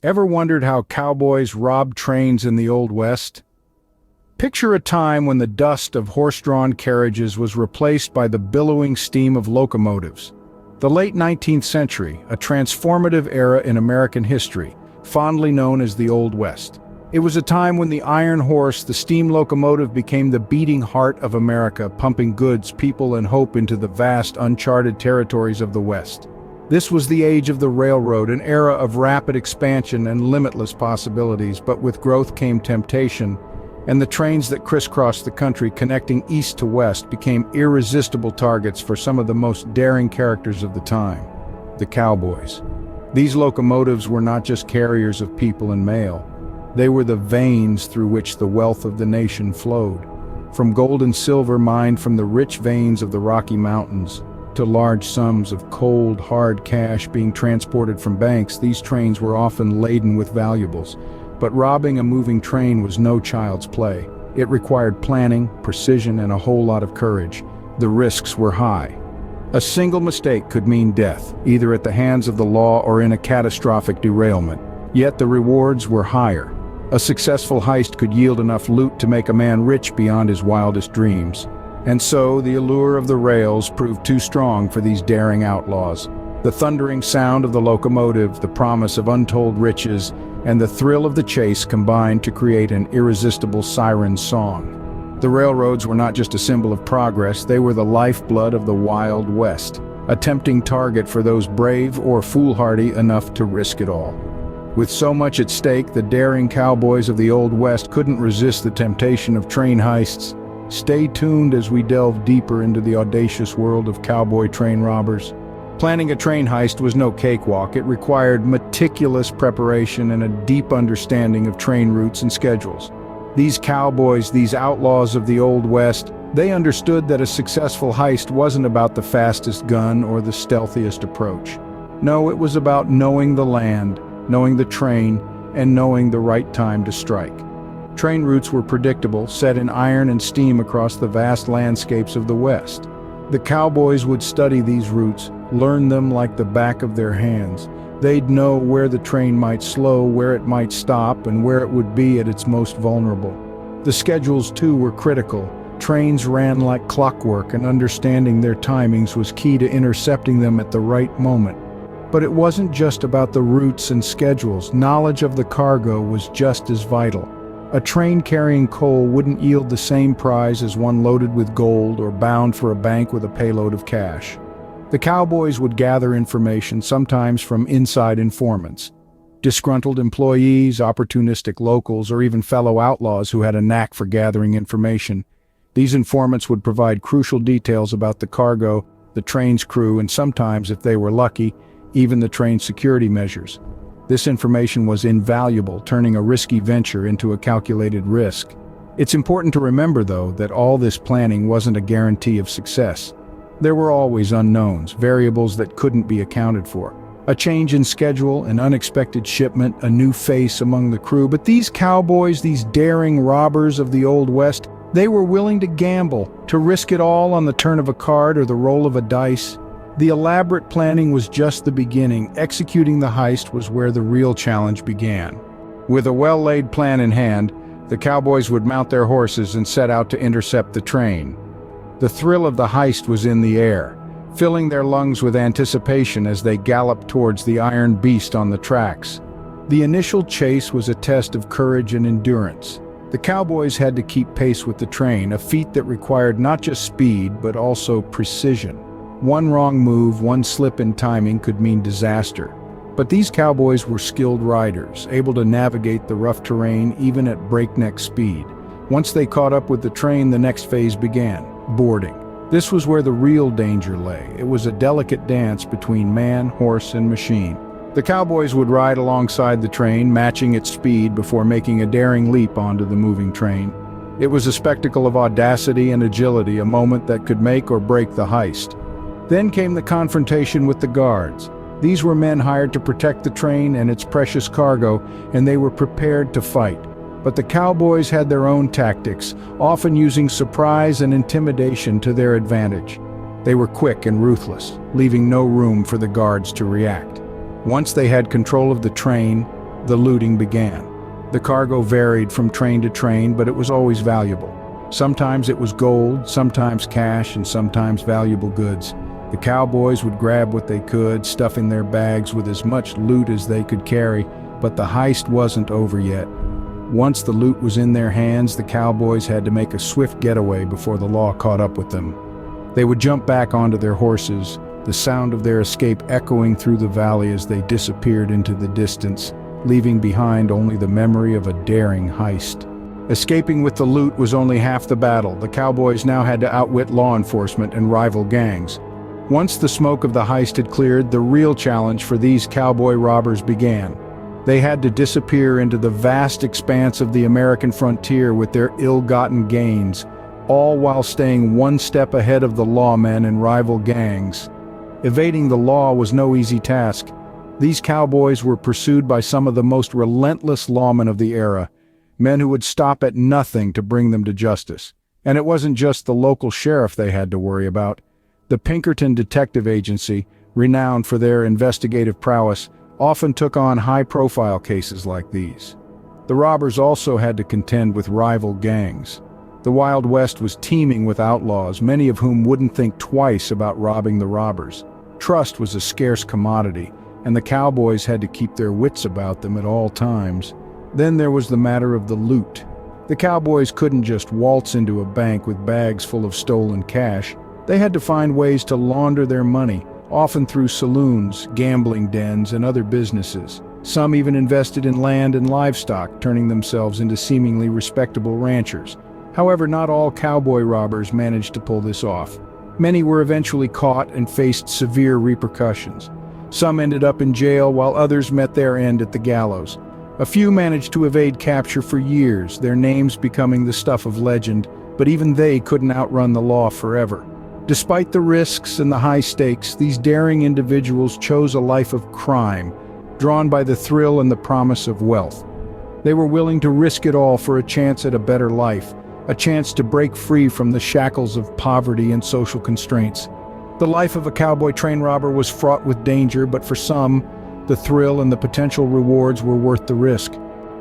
Ever wondered how cowboys robbed trains in the Old West? Picture a time when the dust of horse-drawn carriages was replaced by the billowing steam of locomotives. The late 19th century, a transformative era in American history, fondly known as the Old West. It was a time when the iron horse, the steam locomotive, became the beating heart of America, pumping goods, people, and hope into the vast, uncharted territories of the West. This was the age of the railroad, an era of rapid expansion and limitless possibilities, but with growth came temptation, and the trains that crisscrossed the country connecting east to west became irresistible targets for some of the most daring characters of the time, the cowboys. These locomotives were not just carriers of people and mail. They were the veins through which the wealth of the nation flowed. From gold and silver mined from the rich veins of the Rocky Mountains, to large sums of cold, hard cash being transported from banks, these trains were often laden with valuables. But robbing a moving train was no child's play. It required planning, precision, and a whole lot of courage. The risks were high. A single mistake could mean death, either at the hands of the law or in a catastrophic derailment. Yet the rewards were higher. A successful heist could yield enough loot to make a man rich beyond his wildest dreams. And so the allure of the rails proved too strong for these daring outlaws. The thundering sound of the locomotive, the promise of untold riches, and the thrill of the chase combined to create an irresistible siren song. The railroads were not just a symbol of progress, they were the lifeblood of the Wild West, a tempting target for those brave or foolhardy enough to risk it all. With so much at stake, the daring cowboys of the Old West couldn't resist the temptation of train heists. Stay tuned as we delve deeper into the audacious world of cowboy train robbers. Planning a train heist was no cakewalk. It required meticulous preparation and a deep understanding of train routes and schedules. These cowboys, these outlaws of the Old West, they understood that a successful heist wasn't about the fastest gun or the stealthiest approach. No, it was about knowing the land, knowing the train, and knowing the right time to strike. Train routes were predictable, set in iron and steam across the vast landscapes of the West. The cowboys would study these routes, learn them like the back of their hands. They'd know where the train might slow, where it might stop, and where it would be at its most vulnerable. The schedules, too, were critical. Trains ran like clockwork, and understanding their timings was key to intercepting them at the right moment. But it wasn't just about the routes and schedules. Knowledge of the cargo was just as vital. A train carrying coal wouldn't yield the same prize as one loaded with gold or bound for a bank with a payload of cash. The cowboys would gather information, sometimes from inside informants. Disgruntled employees, opportunistic locals, or even fellow outlaws who had a knack for gathering information. These informants would provide crucial details about the cargo, the train's crew, and sometimes, if they were lucky, even the train's security measures. This information was invaluable, turning a risky venture into a calculated risk. It's important to remember, though, that all this planning wasn't a guarantee of success. There were always unknowns, variables that couldn't be accounted for. A change in schedule, an unexpected shipment, a new face among the crew. But these cowboys, these daring robbers of the Old West, they were willing to gamble, to risk it all on the turn of a card or the roll of a dice. The elaborate planning was just the beginning. Executing the heist was where the real challenge began. With a well-laid plan in hand, the cowboys would mount their horses and set out to intercept the train. The thrill of the heist was in the air, filling their lungs with anticipation as they galloped towards the iron beast on the tracks. The initial chase was a test of courage and endurance. The cowboys had to keep pace with the train, a feat that required not just speed, but also precision. One wrong move, one slip in timing could mean disaster. But these cowboys were skilled riders, able to navigate the rough terrain even at breakneck speed. Once they caught up with the train, the next phase began, boarding. This was where the real danger lay. It was a delicate dance between man, horse, and machine. The cowboys would ride alongside the train, matching its speed before making a daring leap onto the moving train. It was a spectacle of audacity and agility, a moment that could make or break the heist. Then came the confrontation with the guards. These were men hired to protect the train and its precious cargo, and they were prepared to fight. But the cowboys had their own tactics, often using surprise and intimidation to their advantage. They were quick and ruthless, leaving no room for the guards to react. Once they had control of the train, the looting began. The cargo varied from train to train, but it was always valuable. Sometimes it was gold, sometimes cash, and sometimes valuable goods. The cowboys would grab what they could, stuffing their bags with as much loot as they could carry, but the heist wasn't over yet. Once the loot was in their hands, the cowboys had to make a swift getaway before the law caught up with them. They would jump back onto their horses, the sound of their escape echoing through the valley as they disappeared into the distance, leaving behind only the memory of a daring heist. Escaping with the loot was only half the battle. The cowboys now had to outwit law enforcement and rival gangs. Once the smoke of the heist had cleared, the real challenge for these cowboy robbers began. They had to disappear into the vast expanse of the American frontier with their ill-gotten gains, all while staying one step ahead of the lawmen and rival gangs. Evading the law was no easy task. These cowboys were pursued by some of the most relentless lawmen of the era, men who would stop at nothing to bring them to justice. And it wasn't just the local sheriff they had to worry about. The Pinkerton Detective Agency, renowned for their investigative prowess, often took on high-profile cases like these. The robbers also had to contend with rival gangs. The Wild West was teeming with outlaws, many of whom wouldn't think twice about robbing the robbers. Trust was a scarce commodity, and the cowboys had to keep their wits about them at all times. Then there was the matter of the loot. The cowboys couldn't just waltz into a bank with bags full of stolen cash. They had to find ways to launder their money, often through saloons, gambling dens, and other businesses. Some even invested in land and livestock, turning themselves into seemingly respectable ranchers. However, not all cowboy robbers managed to pull this off. Many were eventually caught and faced severe repercussions. Some ended up in jail, while others met their end at the gallows. A few managed to evade capture for years, their names becoming the stuff of legend, but even they couldn't outrun the law forever. Despite the risks and the high stakes, these daring individuals chose a life of crime, drawn by the thrill and the promise of wealth. They were willing to risk it all for a chance at a better life, a chance to break free from the shackles of poverty and social constraints. The life of a cowboy train robber was fraught with danger, but for some, the thrill and the potential rewards were worth the risk.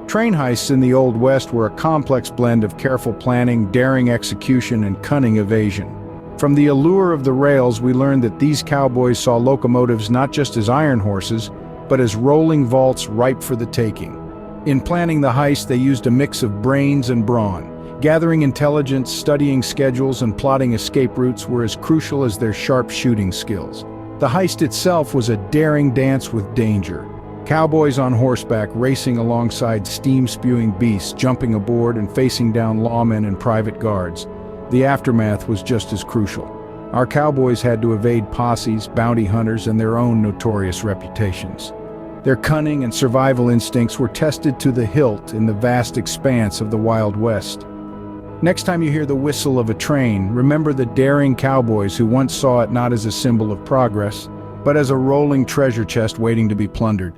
Train heists in the Old West were a complex blend of careful planning, daring execution, and cunning evasion. From the allure of the rails, we learned that these cowboys saw locomotives not just as iron horses, but as rolling vaults ripe for the taking. In planning the heist, they used a mix of brains and brawn. Gathering intelligence, studying schedules, and plotting escape routes were as crucial as their sharp shooting skills. The heist itself was a daring dance with danger. Cowboys on horseback racing alongside steam-spewing beasts, jumping aboard and facing down lawmen and private guards. The aftermath was just as crucial. Our cowboys had to evade posses, bounty hunters, and their own notorious reputations. Their cunning and survival instincts were tested to the hilt in the vast expanse of the Wild West. Next time you hear the whistle of a train, remember the daring cowboys who once saw it not as a symbol of progress, but as a rolling treasure chest waiting to be plundered.